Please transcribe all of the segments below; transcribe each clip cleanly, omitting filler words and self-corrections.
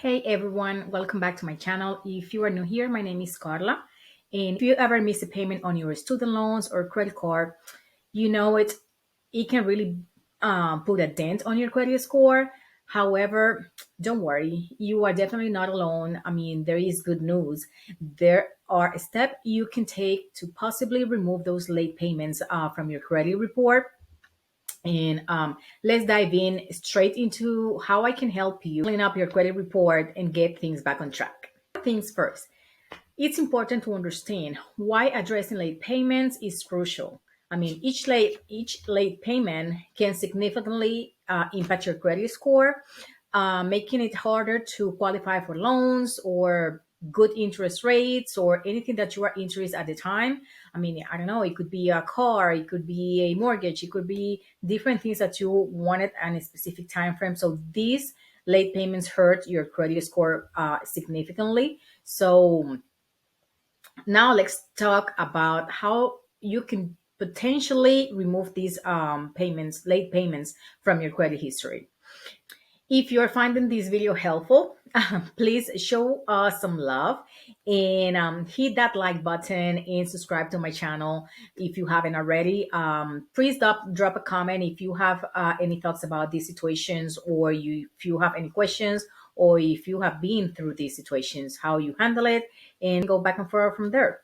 Hey everyone, welcome back to my channel. If you are new here, my name is Carla. And if you ever miss a payment on your student loans or credit card, you know it can really put a dent on your credit score. However, don't worry, you are definitely not alone. I mean, there is good news. There are steps you can take to possibly remove those late payments from your credit report. And let's dive in straight into how I can help you clean up your credit report and get things back on track. Things first, it's important to understand why addressing late payments is crucial. I mean, each late payment can significantly impact your credit score, making it harder to qualify for loans or good interest rates or anything that you are interested at the time. I mean, I don't know, it could be a car, it could be a mortgage, it could be different things that you wanted in a specific time frame. So these late payments hurt your credit score significantly. So now let's talk about how you can potentially remove these late payments from your credit history. If you're finding this video helpful, please show us some love and hit that like button and subscribe to my channel if you haven't already. Please drop a comment if you have any thoughts about these situations, or if you have any questions, or if you have been through these situations, how you handle it, and go back and forth from there.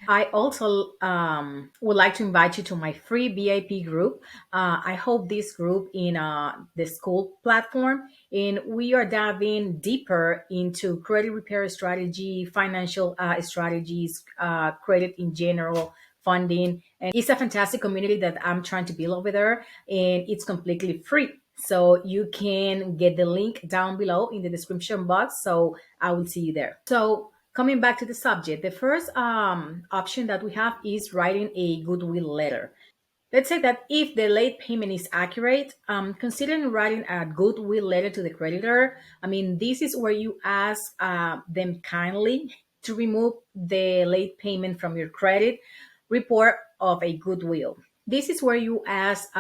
I also would like to invite you to my free VIP group. I hope this group in the school platform, and we are diving deeper into credit repair strategy, financial strategies, credit in general, funding. And it's a fantastic community that I'm trying to build over there, and it's completely free. So you can get the link down below in the description box. So I will see you there. So coming back to the subject, the first option that we have is writing a goodwill letter. Let's say that if the late payment is accurate, considering writing a goodwill letter to the creditor. I mean, this is where you ask them kindly to remove the late payment from your credit report of a goodwill. This is where you ask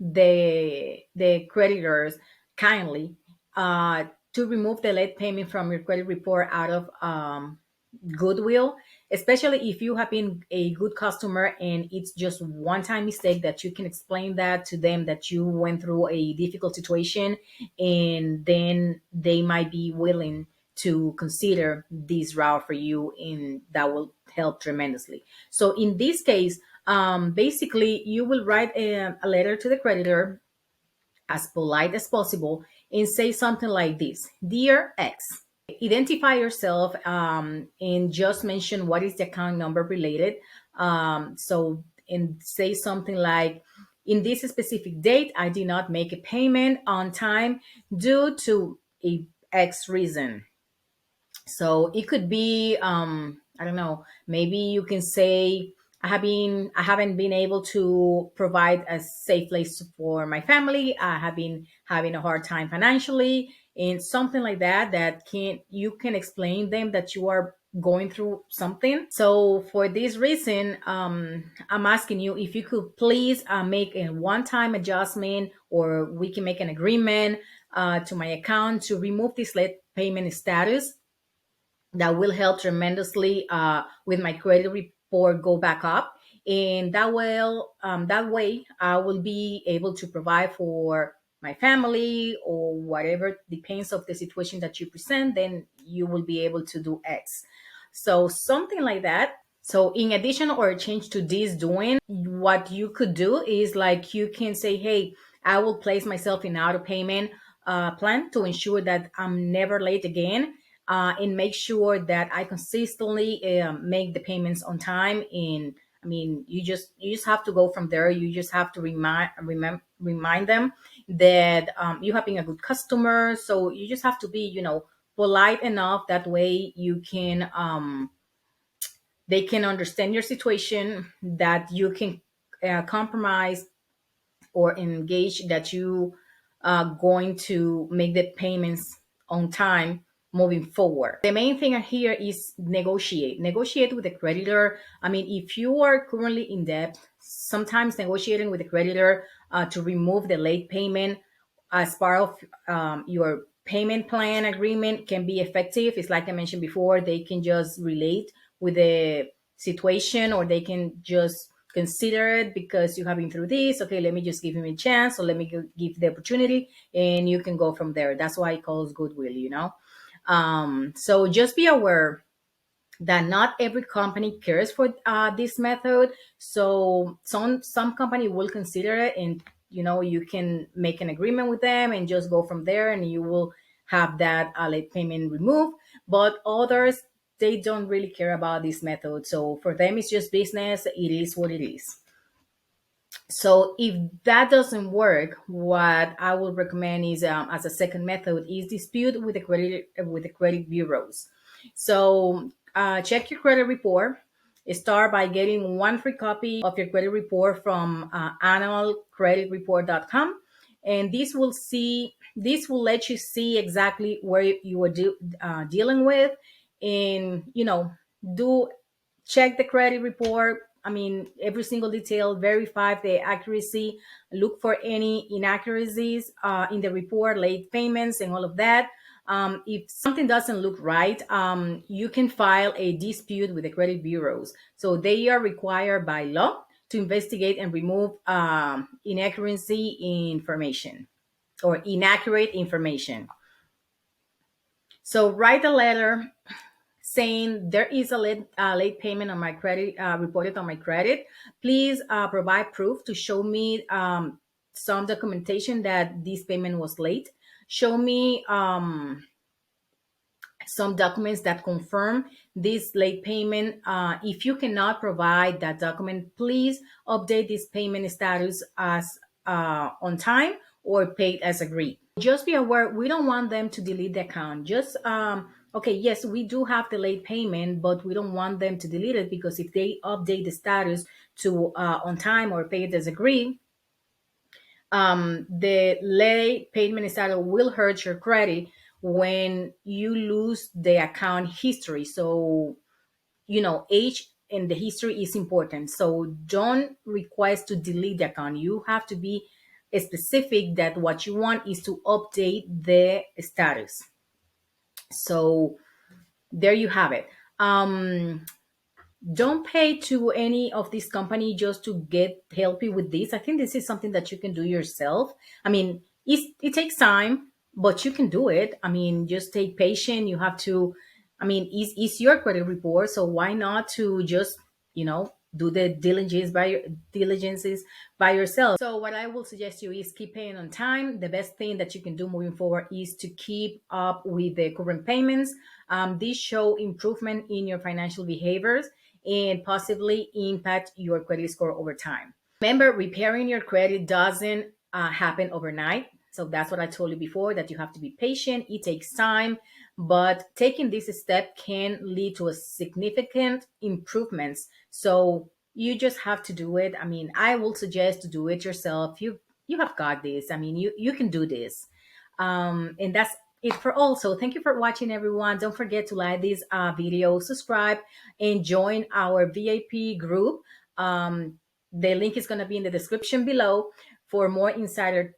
the creditors kindly to remove the late payment from your credit report out of goodwill, especially if you have been a good customer and it's just one time mistake, that you can explain that to them, that you went through a difficult situation, and then they might be willing to consider this route for you, and that will help tremendously. So in this case, basically you will write a letter to the creditor as polite as possible and say something like this: Dear X, identify yourself, and just mention what is the account number related. And say something like, in this specific date, I did not make a payment on time due to a X reason. So it could be, I don't know, maybe you can say, I haven't been able to provide a safe place for my family. I have been having a hard time financially, and something like that, that can you can explain them that you are going through something. So for this reason, I'm asking you if you could please make a one-time adjustment, or we can make an agreement to my account to remove this late payment status. That will help tremendously with my credit report go back up, and that way I will be able to provide for my family, or whatever depends of the situation that you present. Then you will be able to do X. So something like that. So in addition or change to this doing, what you could do is, like, you can say, hey, I will place myself in auto payment plan to ensure that I'm never late again, and make sure that I consistently make the payments on time. And I mean, you just have to go from there. You just have to remind them that you have been a good customer. So you just have to be, polite enough. That way you can they can understand your situation, that you can compromise or engage, that you are going to make the payments on time moving forward. The main thing here is negotiate with the creditor. I mean, if you are currently in debt, sometimes negotiating with the creditor to remove the late payment as part of your payment plan agreement can be effective. It's like I mentioned before, they can just relate with the situation, or they can just consider it because you have been through this. Okay, let me just give him a chance, or let me give the opportunity, and you can go from there. That's why it calls goodwill, so just be aware that not every company cares for this method. So some company will consider it, and you can make an agreement with them and just go from there, and you will have that late payment removed. But others, they don't really care about this method. So for them, it's just business. It is what it is. So if that doesn't work, what I would recommend is, as a second method, is dispute with the credit bureaus. So check your credit report. Start by getting one free copy of your credit report from annualcreditreport.com, and this will let you see exactly where you are dealing with, and do check the credit report. I mean, every single detail, verify the accuracy, look for any inaccuracies in the report, late payments, and all of that. If something doesn't look right, you can file a dispute with the credit bureaus. So they are required by law to investigate and remove inaccuracy information or inaccurate information. So write a letter saying there is a late payment on my credit, reported on my credit. Please provide proof to show me some documentation that this payment was late. Show me some documents that confirm this late payment. If you cannot provide that document, please update this payment status as on time or paid as agreed. Just be aware, we don't want them to delete the account. Just okay, yes, we do have the late payment, but we don't want them to delete it, because if they update the status to on time or paid as agreed, the late payment status will hurt your credit when you lose the account history. So age and the history is important. So don't request to delete the account. You have to be specific that what you want is to update the status. So there you have it. Don't pay to any of these company just to get help you with this. I think this is something that you can do yourself. I mean, it takes time, but you can do it. I mean, just take patience. You have to, I mean, it's your credit report, so why not to just, do the diligences by yourself. So what I will suggest you is keep paying on time. The best thing that you can do moving forward is to keep up with the current payments. These show improvement in your financial behaviors and possibly impact your credit score over time. Remember, repairing your credit doesn't happen overnight. So that's what I told you before, that you have to be patient. It takes time, but taking this step can lead to a significant improvements. So you just have to do it. I mean, I will suggest to do it yourself. You have got this. I mean, you can do this. And that's it for all. So thank you for watching, everyone. Don't forget to like this video, subscribe, and join our VIP group. The link is going to be in the description below for more insider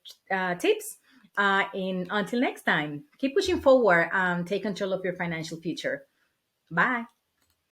tips. And until next time, keep pushing forward. Take control of your financial future. Bye.